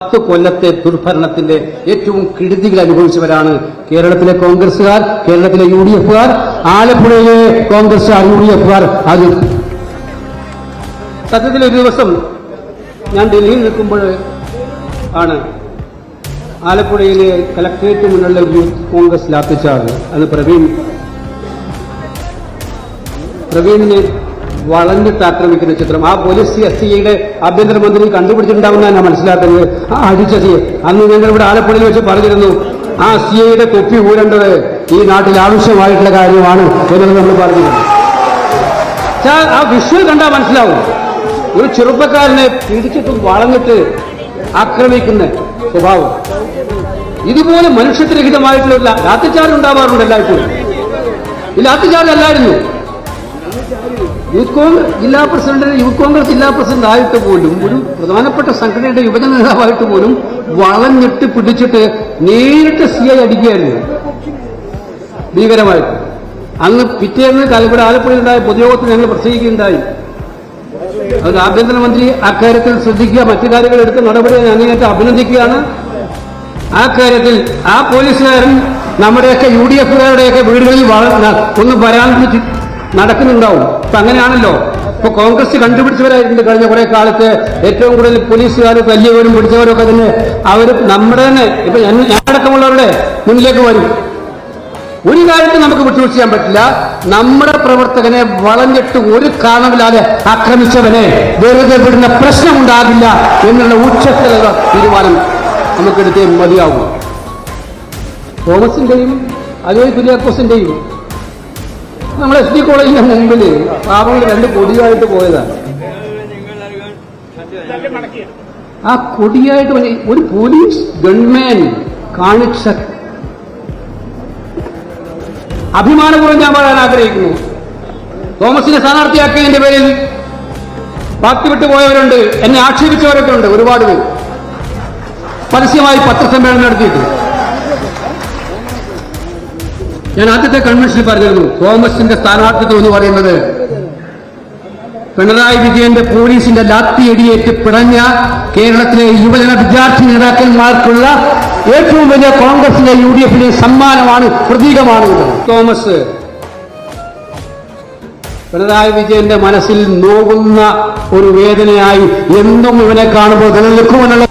10 കൊല്ലത്തെ ദുർഭരണത്തിന്റെ ഏറ്റവും കെടുതികൾ അനുഭവിച്ചവരാണ് കേരളത്തിലെ കോൺഗ്രസുകാർ, കേരളത്തിലെ UDFകാർ, ആലപ്പുഴയിലെ കോൺഗ്രസുകാർ, UDFകാർ. അത് സത്യത്തിൽ ഒരു ദിവസം ഞാൻ ഡൽഹിയിൽ നിൽക്കുമ്പോൾ ആണ് ആലപ്പുഴയിലെ കലക്ട്രേറ്റ് മുന്നിലുള്ള യൂത്ത് കോൺഗ്രസ് ലാത്തിച്ചാർജ്. അത് പ്രവീണിനെ വളഞ്ഞിട്ട് ആക്രമിക്കുന്ന ചിത്രം. ആ പോലീസ് SCയുടെ ആഭ്യന്തരമന്ത്രി കണ്ടുപിടിച്ചിട്ടുണ്ടാവുന്ന ഞാൻ മനസ്സിലാക്കുന്നത്. അടിച്ച CA അന്ന് ഞങ്ങൾ ഇവിടെ ആലപ്പുഴയിൽ വെച്ച് പറഞ്ഞിരുന്നു, ആ CAയുടെ തൊപ്പി ഊരേണ്ടത് ഈ നാട്ടിൽ ആവശ്യമായിട്ടുള്ള കാര്യമാണ് എന്നത് നമ്മൾ പറഞ്ഞിരുന്നു. ആ വിഷ്വൽ കണ്ടാൽ മനസ്സിലാവും, ഒരു ചെറുപ്പക്കാരനെ പിടിച്ചിട്ടും വളഞ്ഞിട്ട് ആക്രമിക്കുന്ന സ്വഭാവം. ഇതുപോലെ മനുഷ്യത്വരഹിതമായിട്ടുള്ള ലാത്തിച്ചാർജ് ഉണ്ടാവാറുണ്ട് എല്ലായ്പ്പോഴും. ഈ ലാത്തിച്ചാർജ് അല്ലായിരുന്നു. യൂത്ത് കോൺഗ്രസ് ജില്ലാ പ്രസിഡന്റ് ആയിട്ട് പോലും, ഒരു പ്രധാനപ്പെട്ട സംഘടനയുടെ യുവജന നേതാവായിട്ട് പോലും വളഞ്ഞിട്ട് പിടിച്ചിട്ട് നേരിട്ട് CI അടിക്കുകയായിരുന്നു ഭീകരമായിട്ട്. അന്ന് പിറ്റേന്ന് ഇവിടെ ആലപ്പുഴയിലുണ്ടായ പൊതുയോഗത്തിൽ ഞങ്ങൾ പ്രസംഗിക്കുകയുണ്ടായി. അത് ആഭ്യന്തരമന്ത്രി അക്കാര്യത്തിൽ ശ്രദ്ധിക്കുക, മറ്റു കാര്യങ്ങൾ എടുത്ത നടപടിയെ അങ്ങേയറ്റം അഭിനന്ദിക്കുകയാണ്. ആ കാര്യത്തിൽ ആ പോലീസുകാരൻ നമ്മുടെയൊക്കെ UDFകാരുടെയൊക്കെ വീടുകളിൽ ഒന്ന് വരാൻ നടക്കുന്നുണ്ടാവും. ഇപ്പൊ അങ്ങനെയാണല്ലോ. ഇപ്പൊ കോൺഗ്രസ് കണ്ടുപിടിച്ചവരായിട്ടുണ്ട് കഴിഞ്ഞ കുറെ കാലത്ത്. ഏറ്റവും കൂടുതൽ പോലീസുകാർ തല്ലിയവരും പിടിച്ചവരും ഒക്കെ തന്നെ അവര് നമ്മുടെ തന്നെ ഇപ്പൊ ഞാനടക്കമുള്ളവരുടെ മുന്നിലേക്ക് വരും. ഒരു കാര്യത്തിൽ നമുക്ക് വിട്ടുവീഴ്ച ചെയ്യാൻ പറ്റില്ല. നമ്മുടെ പ്രവർത്തകനെ വളഞ്ഞിട്ട് ഒരു കാരണമില്ലാതെ ആക്രമിച്ചവനെ വെറുതെ വിടുന്ന പ്രശ്നമുണ്ടാകില്ല എന്നുള്ള ഉച്ചത്തിലുള്ള തീരുമാനം നമുക്കെടുത്തേ മതിയാവും. തോമസിന്റെയും അജയ് കുര്യാക്കോസിന്റെയും നമ്മൾ SD കോളേജിന്റെ മുമ്പിൽ പാവങ്ങൾ 2 കൊടിയായിട്ട് പോയതാണ്. ആ കൊടിയായിട്ട് ഒരു പോലീസ് ഗൺമാൻ കാണിച്ച അഭിമാനപൂർവ്വം ഞാൻ പറയാൻ ആഗ്രഹിക്കുന്നു. തോമസിനെ സ്ഥാനാർത്ഥിയാക്കിയതിന്റെ പേരിൽ പാർട്ടി വിട്ടുപോയവരുണ്ട്, എന്നെ ആക്ഷേപിച്ചവരൊക്കെ ഉണ്ട് ഒരുപാട് പേര്. പരസ്യമായി പത്രസമ്മേളനം നടത്തിയിട്ട് ഞാൻ ആദ്യത്തെ കൺവെൻഷനിൽ പറഞ്ഞിരുന്നു, തോമസിന്റെ സ്ഥാനാർത്ഥിത്വം എന്ന് പറയുന്നത് പിണറായി വിജയന്റെ പോലീസിന്റെ ലാത്തിയടിയേറ്റ് പിടഞ്ഞ കേരളത്തിലെ യുവജന വിദ്യാർത്ഥി നേതാക്കന്മാർക്കുള്ള ഏറ്റവും വലിയ കോൺഗ്രസിന്റെ UDFിന്റെ സമ്മാനമാണ്, പ്രതീകമാണ്. തോമസ് പിണറായി വിജയന്റെ മനസ്സിൽ നോവുന്ന ഒരു വേദനയായി എന്നും ഇവനെ കാണുമ്പോൾ നിലനിൽക്കുമെന്നുള്ള